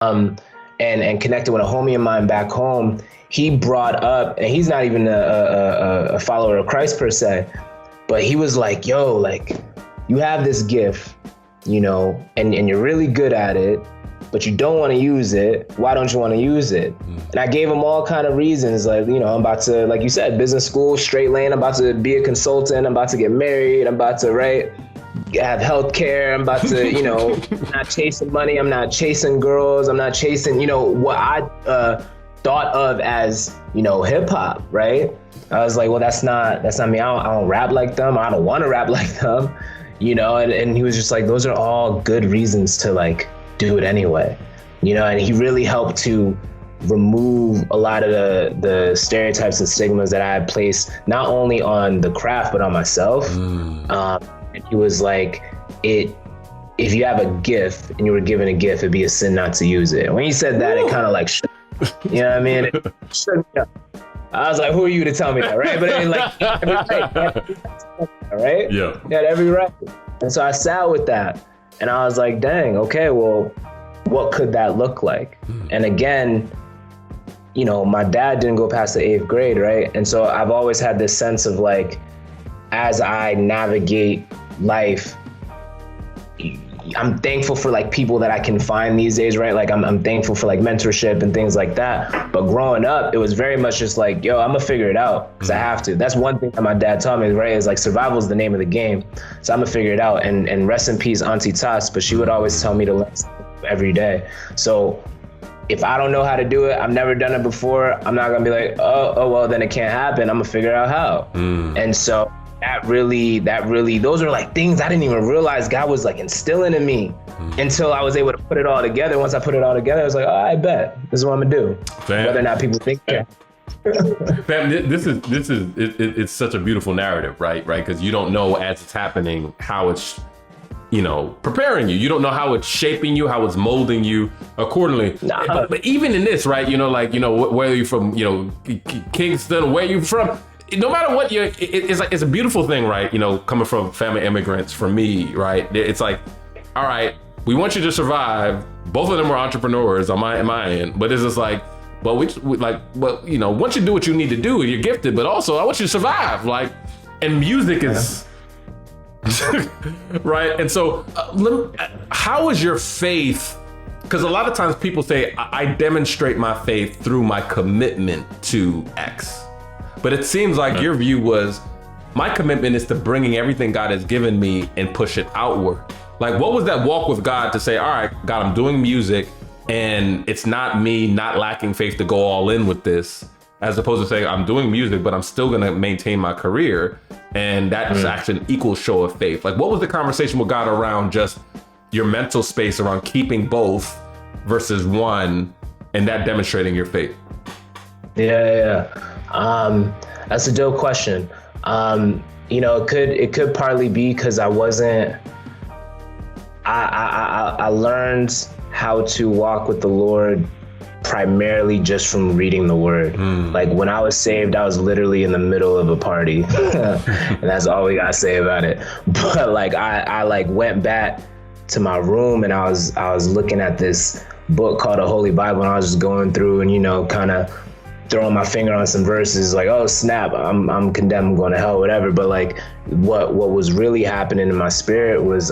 and connected with a homie of mine back home. He brought up, and he's not even a follower of Christ per se, but he was like, yo, like, you have this gift, you know, and you're really good at it, but you don't want to use it. Why don't you want to use it? And I gave him all kind of reasons, like, you know, I'm about to, like you said, business school, straight lane, I'm about to be a consultant, I'm about to get married, I'm about to, right, have health care, I'm about to, you know, I'm not chasing money, I'm not chasing girls, I'm not chasing, you know, what I thought of as, you know, hip hop, right? I was like, well, that's not me. I don't rap like them. I don't want to rap like them, you know? And he was just like, those are all good reasons to like do it anyway, you know? And he really helped to remove a lot of the stereotypes and stigmas that I had placed not only on the craft, but on myself. And he was like, if you have a gift and you were given a gift, it'd be a sin not to use it. And when he said that, it kind of like, you know what I mean? It shook me up. I was like, who are you to tell me that, right? But I mean, like, every right, right? Yeah. You had every right. And so I sat with that and I was like, dang, okay, well, what could that look like? And again, you know, my dad didn't go past the 8th grade, right? And so I've always had this sense of like, as I navigate life, I'm thankful for like people that I can find these days, right? Like I'm thankful for like mentorship and things like that. But growing up, it was very much just like, yo, I'm gonna figure it out because I have to. That's one thing that my dad taught me, right? Is like survival is the name of the game. So I'm gonna figure it out. And rest in peace, Auntie Tass, but she would always tell me to learn every day. So if I don't know how to do it, I've never done it before, I'm not gonna be like, oh well, then it can't happen. I'm gonna figure out how. And so that really, those are like things I didn't even realize God was like instilling in me until I was able to put it all together. Once I put it all together, I was like, oh, I bet this is what I'm gonna do. Fam. Whether or not people think that. Fam, it's such a beautiful narrative, right? Because you don't know as it's happening how it's, you know, preparing you. You don't know how it's shaping you, how it's molding you accordingly. Nah. But even in this, right? You know, like, you know, where you're from, you know, Kingston, where you from. No matter what it's like, it's a beautiful thing, right? You know, coming from family immigrants, for me, right? It's like, all right, we want you to survive. Both of them were entrepreneurs on my end, but it's just like, well, we like, well, you know, once you do what you need to do, you're gifted, but also I want you to survive. Like, and music is, right? And so, how is your faith? Because a lot of times people say, I demonstrate my faith through my commitment to X. But it seems like your view was, my commitment is to bringing everything God has given me and push it outward. Like, what was that walk with God to say, all right, God, I'm doing music and it's not me not lacking faith to go all in with this, as opposed to saying I'm doing music, but I'm still going to maintain my career. And that's actually an equal show of faith. Like, what was the conversation with God around just your mental space around keeping both versus one and that demonstrating your faith? Yeah. That's a dope question. You know, it could partly be because I learned how to walk with the Lord primarily just from reading the word. Like when I was saved, I was literally in the middle of a party and that's all we gotta say about it. But like, I like went back to my room and I was looking at this book called the Holy Bible and I was just going through and, you know, kind of throwing my finger on some verses like, oh snap, I'm condemned, I'm going to hell, whatever. But like what was really happening in my spirit was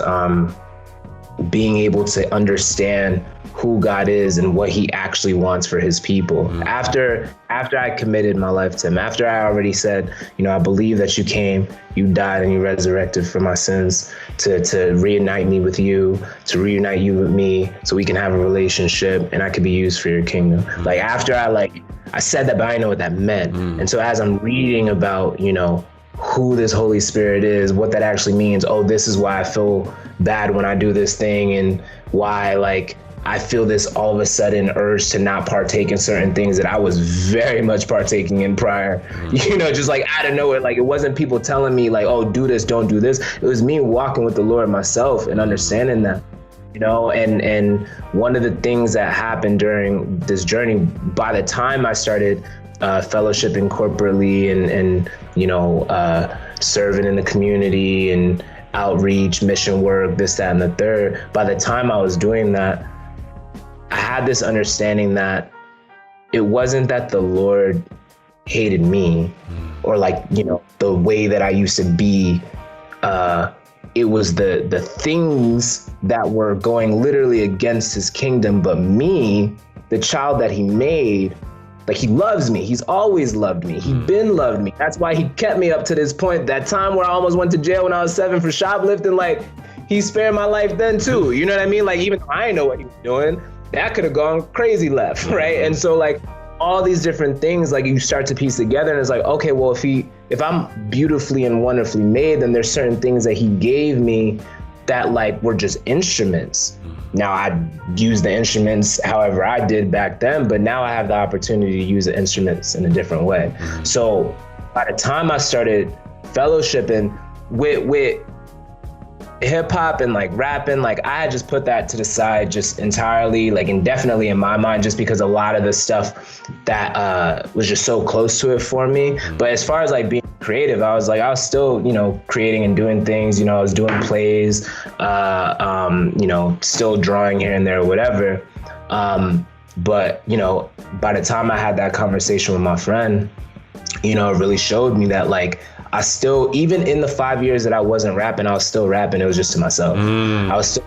being able to understand who God is and what he actually wants for his people. After I committed my life to him, after I already said, you know, I believe that you came, you died and you resurrected for my sins to reunite me with you, to reunite you with me so we can have a relationship and I could be used for your kingdom. Like after I said that, but I didn't know what that meant. And so as I'm reading about, you know, who this Holy Spirit is, what that actually means. Oh, this is why I feel bad when I do this thing and why like I feel this all of a sudden urge to not partake in certain things that I was very much partaking in prior, you know, just like out of nowhere. Like it wasn't people telling me like, oh, do this, don't do this. It was me walking with the Lord myself and understanding that, you know, and one of the things that happened during this journey, by the time I started fellowshipping corporately and you know, serving in the community and outreach, mission work, this, that, and the third, by the time I was doing that, I had this understanding that it wasn't that the Lord hated me or like, you know, the way that I used to be. It was the things that were going literally against his kingdom, but me, the child that he made, like he loves me. He's always loved me. He been loved me. That's why he kept me up to this point. That time where I almost went to jail when I was 7 for shoplifting, like he spared my life then too. You know what I mean? Like even though I didn't know what he was doing, that could have gone crazy left, right? And so like all these different things, like you start to piece together and it's like, okay, well, if I'm beautifully and wonderfully made, then there's certain things that he gave me that like were just instruments. Now I use the instruments however I did back then, but now I have the opportunity to use the instruments in a different way. So by the time I started fellowshipping with hip hop and like rapping, like I had just put that to the side just entirely, like indefinitely in my mind, just because a lot of the stuff that was just so close to it for me. But as far as like being creative, I was still, you know, creating and doing things, you know, I was doing plays, you know, still drawing here and there, whatever. But, you know, by the time I had that conversation with my friend, you know, it really showed me that like, I still, even in the 5 years that I wasn't rapping, I was still rapping. It was just to myself. I was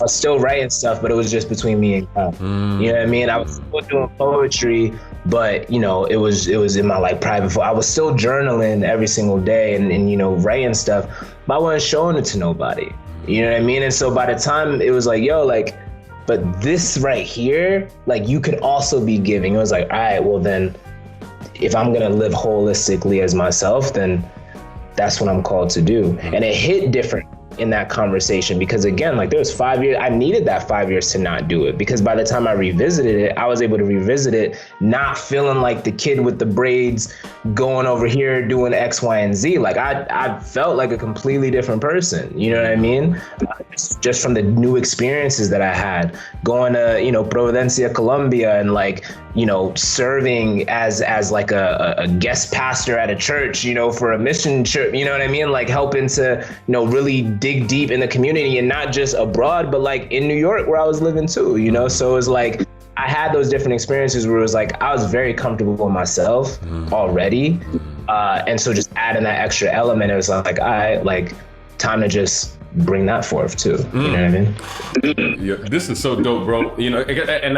still writing stuff, but it was just between me and God. You know what I mean? I was still doing poetry, but you know, it was in my like private. I was still journaling every single day and you know, writing stuff, but I wasn't showing it to nobody. You know what I mean? And so by the time it was like, yo, like, but this right here, like you could also be giving. It was like, all right, well then, if I'm gonna live holistically as myself, then that's what I'm called to do. And it hit different in that conversation because again, like there was 5 years, I needed that 5 years to not do it because by the time I revisited it, I was able to revisit it not feeling like the kid with the braids going over here doing X, Y, and Z. Like I felt like a completely different person, you know what I mean? Just from the new experiences that I had going to, you know, Providencia, Colombia, and like, you know, serving as like a guest pastor at a church, you know, for a mission trip, you know what I mean? Like helping to, you know, really dig deep in the community and not just abroad, but like in New York where I was living too, you know? So it was like, I had those different experiences where it was like, I was very comfortable with myself already. And so just adding that extra element, it was like, I like time to just bring that forth too. You know what I mean? Yeah, this is so dope, bro. You know, and